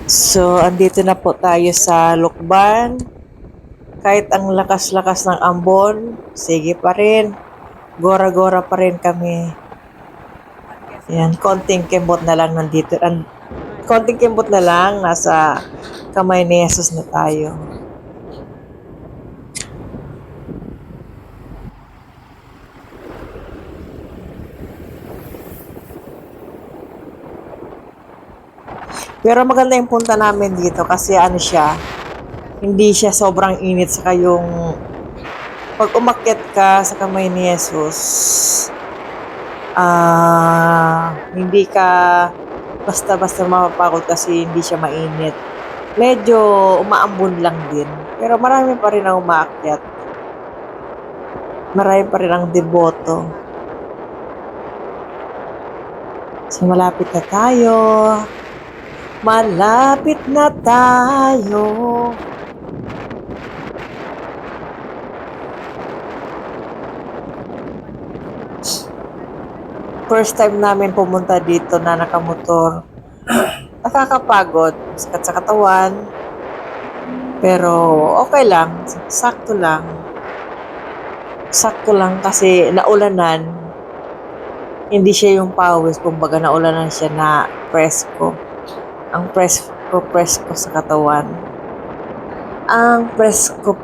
So, andito na po tayo sa Lukban. Kahit ang lakas-lakas ng ambon, sige pa rin. Gora-gora pa rin kami. Yan, konting kembot na lang nandito. Konting kembot na lang, nasa kamay ni Jesus na tayo. Pero maganda yung punta namin dito kasi ano siya, hindi siya sobrang init saka yung pag umakyat ka sa kamay ni Jesus, hindi ka basta-basta mapapagod kasi hindi siya mainit. Medyo umaambon lang din. Pero marami pa rin ang umaakyat. Marami pa rin ang deboto. So malapit na tayo. Malapit na tayo. First time namin pumunta dito na nakamotor. Nakakapagod, sikat sa katawan. Pero okay lang, sakto lang. Sakto lang kasi naulanan. Hindi siya yung pawis, kumbaga naulanan siya na presko. Ang presko sa katawan. Ang presko.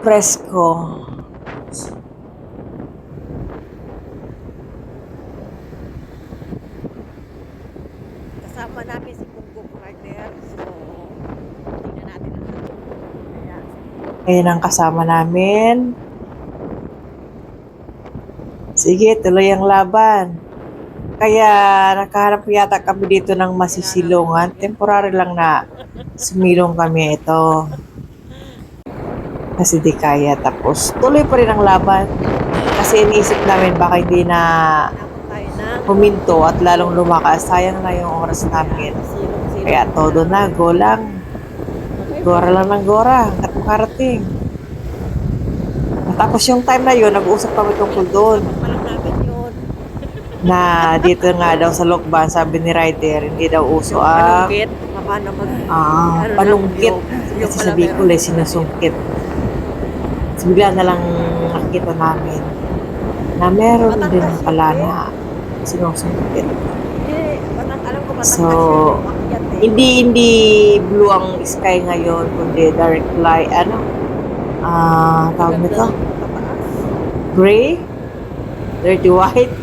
Kasama namin si Punggong Rider. So, tingnan natin ang hatid. Kaya, Ayan ang kasama namin. Sige, tuloy ang laban. Kaya nakahanap yata kami dito ng masisilungan. Temporary lang na sumilong kami ito. Kasi di kaya. Tapos tuloy pa rin ang laban. Kasi iniisip namin baka hindi na nakot tayo na. huminto at lalong lumakas. Sayang na yung oras namin. Silong-silong. Kaya todo na, go lang. Gora lang ng gora. Hanggat makarating. Tapos yung time na yun, nag-uusap kami tungkol doon. Palang namin yun. Na dito nga daw sa Lokban, sabi ni Ryder, hindi daw uso ang Panunggit. Paano mag... panungkit. Yung Kasi pala sa Bicol meron. ay sinusungkit. So, bigla na lang nakita namin na meron din Batangas yun, pala eh. na sinusungkit. Alam ko Batangas So, yun. Umakyat eh. hindi blue ang sky ngayon, kundi dark light, tawag Ganda nito, ng pataas. gray, dirty white.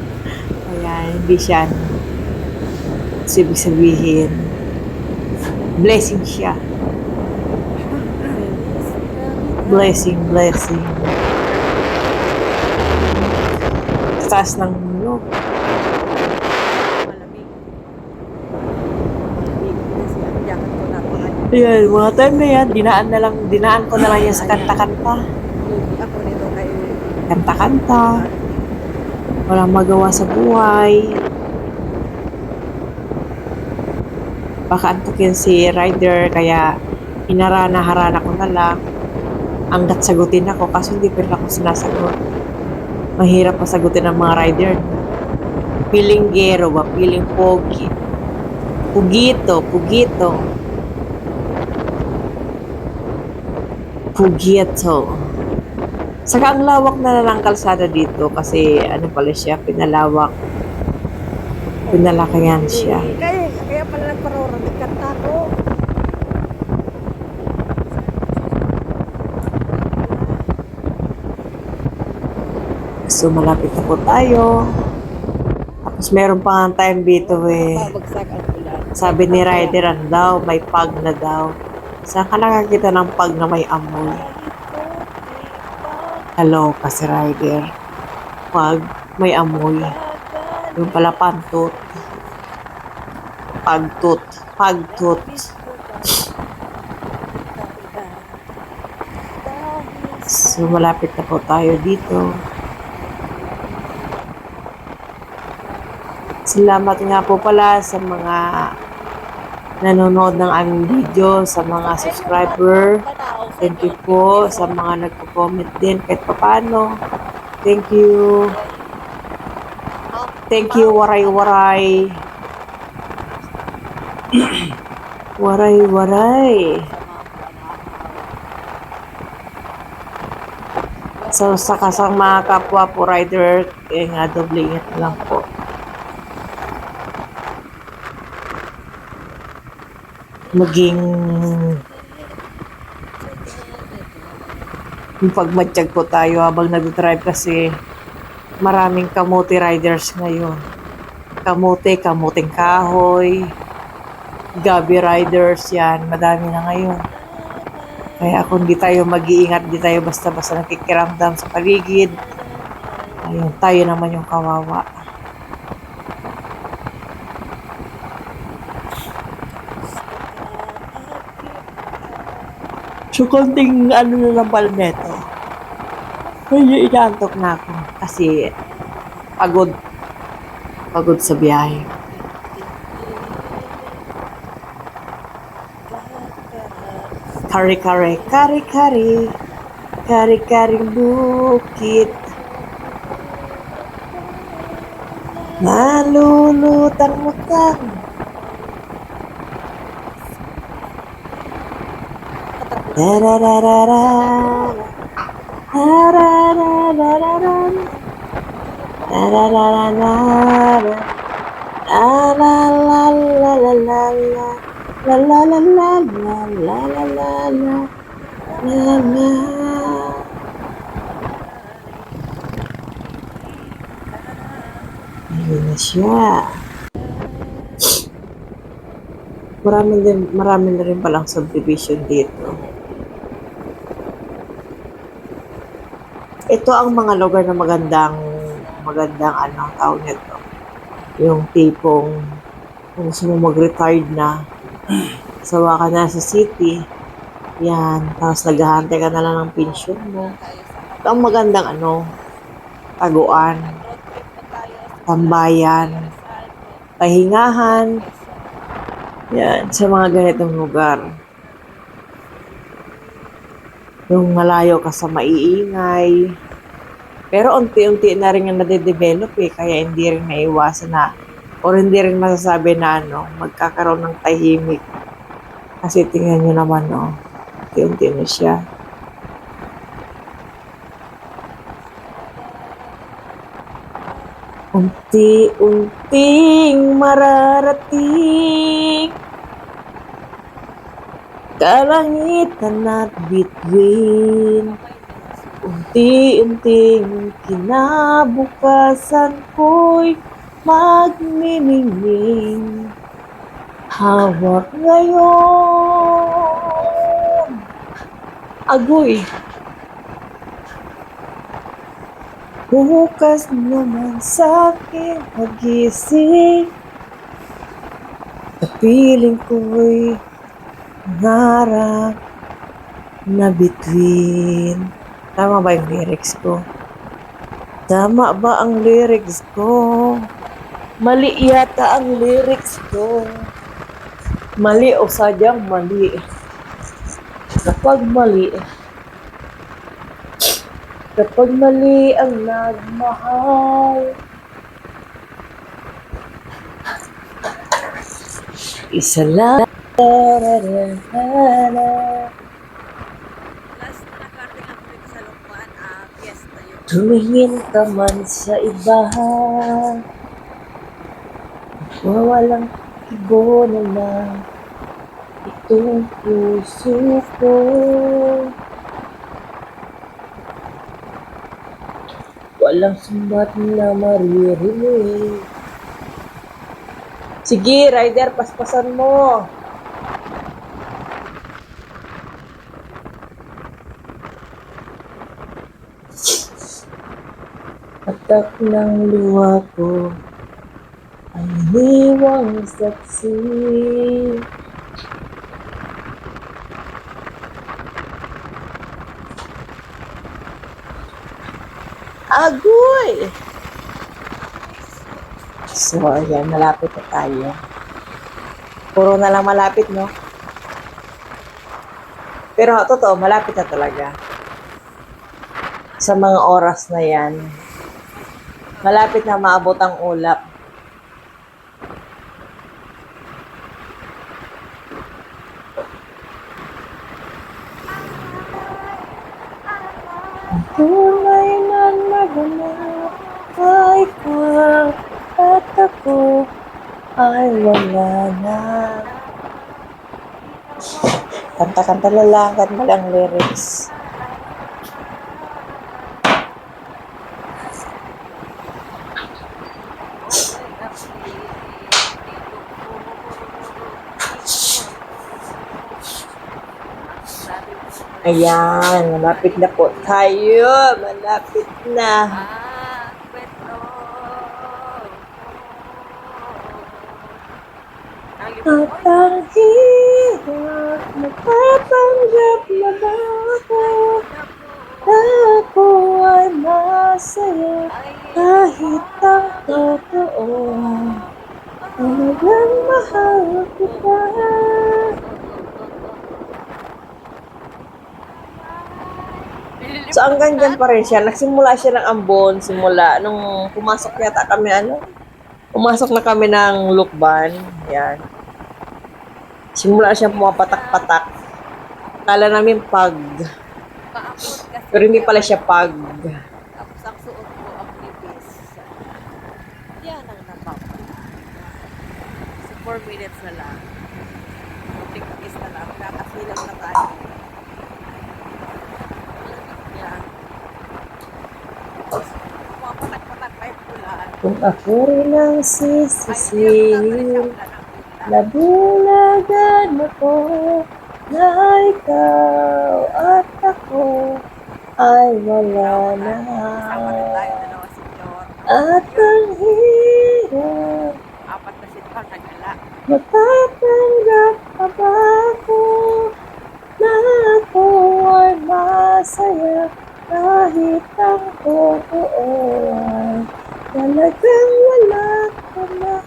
Ayan, hindi siya, so, ibig sabihin, blessing siya. Blessing. Taas ng mulo. Malamig. Malamig. Kasi ang jacket ko napakanya. Ayan, mga time na yan, dinaan ko na lang yan sa kanta-kanta. Ako nito kay... Kanta-kanta. Walang magawa sa buhay. Baka antukin si Ryder, kaya harana ko na lang. Hanggat sagutin ako, kaso hindi pa rin ako sinasagot. Mahirap pa sagutin ng mga Ryder. Piling gero ba? Piling pogi. Pugito. Saka ang lawak na lang kalsada dito kasi ano pala siya, pinalakayan siya. Kaya pala nagparora, nagkanta ko. So malapit na po tayo. Tapos meron pa nga time dito eh. Babagsak ang ulan. Sabi ni Ryder, ano daw, may pag na daw. Saan ka nakakita ng pag na may amoy? Hello, kasi Ryder. Pag may amoy. Yung pala pantot. Pagtot. So malapit na po tayo dito. Salamat nga po pala sa mga nanonood ng aming video, sa mga subscriber. Thank you po sa mga nagko-comment din kahit paano. Thank you. Thank you, waray-waray. Waray-waray. So, sa kasang mga kapwa po rider, nga doble ingat na lang po. Maging pagmatsyag po tayo habang nag-drive kasi maraming kamote riders ngayon. Kamote, kamuting kahoy, gabi riders, yan, madami na ngayon. Kaya kung di tayo mag-iingat, di tayo basta-basta nakikiramdam sa paligid, ayun, tayo naman yung kawawa. So, konting ano na lang pala neto. Medyo inaantok na ako kasi pagod. Pagod sa biyahe. Kari-kari, kari-kari, kari-karing bukit. Nalulutang-lutang. Da-da-da-da-da. Da-da-da-da-da-da. Da-da-da-da-da-da. La-la-la-la-la-la-la. La-la-la-la-la-la-la-la-la. Ayun na siya. Marami na rin palang subdivision dito. Ito ang mga lugar na magandang ano, tawag nito. Yung tipong kung gusto mo mag-retired na, sawa ka na sa city, yan, tapos naghahantay ka na lang ng pension mo. Ito ang magandang ano, taguan, tambayan, pahingahan, yan, sa mga ganitong lugar. Yung malayo ka sa maiingay. Pero unti-unti na rin yung nade-develop kaya hindi rin naiwasan na o hindi rin masasabi na magkakaroon ng tahimik. Kasi tingnan nyo naman, unti-unti na siya. Unti-unting mararating kalangitan at bituin. Unti-unting kinabukasan ko'y magniningning. Hawak ngayon. Agoy. Bukas naman sa'king pagising. Kapiling ko'y nangarap na bituin. Tama ba yung lyrics ko? Tama ba ang lyrics ko? Mali yata ang lyrics ko. Mali o sadyang mali. Kapag mali ang nagmahal, isa lang. Last na nakarating ako dito sa Lokban, fiesta yun. Tumingin ka man sa iba, wawalang ibo na lang itong puso ko. Walang sumbat na maririnig. Sige, rider, paspasan mo. Atak ng luha ko ay iniwang saksi. Agoy! So, ayan, malapit na tayo. Puro na lang malapit, no? Pero totoo, malapit na talaga. Sa mga oras na yan, malapit na maabot ang ulap. Tunay na naganap ay ikaw at ako ay wala na. Kanta-kanta lang ang lyrics. Ayan, malapit na po tayo. Malapit na. At ang hirap, nagpapanggap na ba ako na ako ay masaya kahit ang totoo. Talagang mahal kita. So hanggang dyan pa rin siya. Nagsimula siya ng ambon, simula nung pumasok yata kami, pumasok na kami ng Lukban. Yan. Simula siya pumapatak-patak. Kala namin pag. Pero hindi pala siya pag. Tapos ang suot ko ang nipis. Yan ang napapa. So 4 minutes na lang. Tig-tigis na lang. Nakasilang na tayo. Yan. Pumapatak-patak pa yung ulan. Kung ako rin ang sisisihin, nabulagan ako na ikaw at ako ay wala na. Sama rin tayo, dalawa senyor. At ang hirap, 4 na senyor, nagala. matatanggap pa ba ako na ako ay masaya kahit ang totoo ay talagang wala ka na.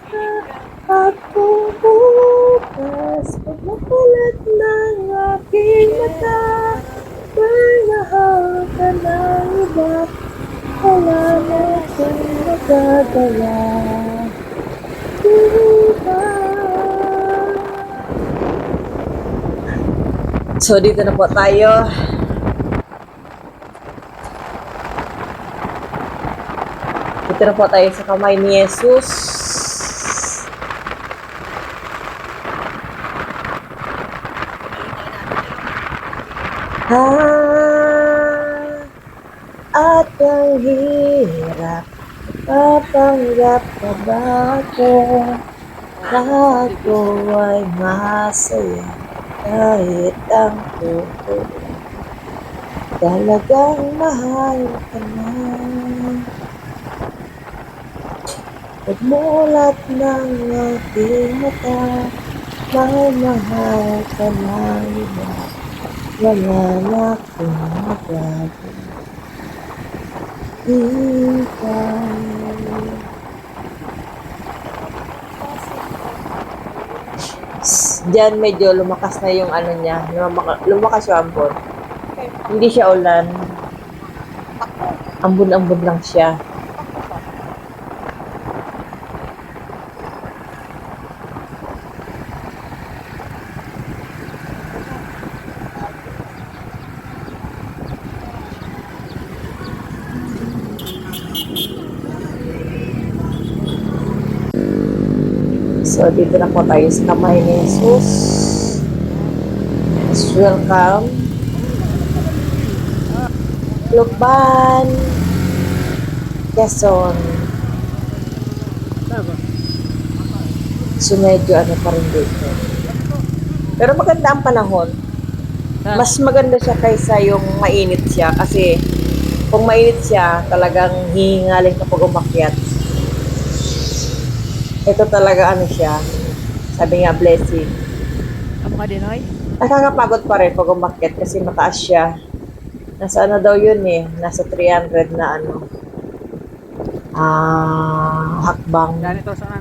At kung bukas pagmakulat ng aking mata, mahal ka ng iba, wala na akong magagawa. Diba? So, dito na po tayo. Dito na po tayo sa kamay ni Jesus. At ang hirap, papanggap ka ba ako na ako ay masaya kahit ang totoo. Talagang mahal ka na. Pagmulat ng aking mata, mahal ka na iba. Wala na akong magagawa. Ikaw. Diyan medyo lumakas na yung ano niya. Lumakas yung ambon. Hindi siya ulan. Ambon-ambon lang siya. So, dito na po tayo sa kamay ni Jesus. Welcome. Lukban. Quezon. So, medyo ano pa rin dito. Pero maganda ang panahon. Mas maganda siya kaysa yung mainit siya. Kasi, kung mainit siya, talagang hihingalin kapag umakyat. Ito talaga ano siya. Sabi nga, blessing. Ang mga dinoy? Nakakapagod pa rin pag umakyat kasi mataas siya. Nasa ano daw yun eh. Nasa 300 na ano. Hakbang. Ganito sana.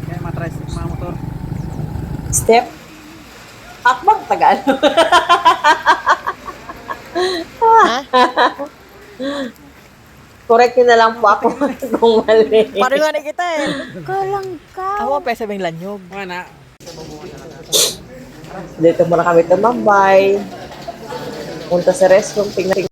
Kaya matras mga motor. Step. Hakbang Tagalog. Correct nyo na lang po ako kung mali. Pare nga na kita eh. Kalang ka. Ako pa sabing lanyog. Mana? Dito muna kami tumambay. Punta sa restroom. Tingnan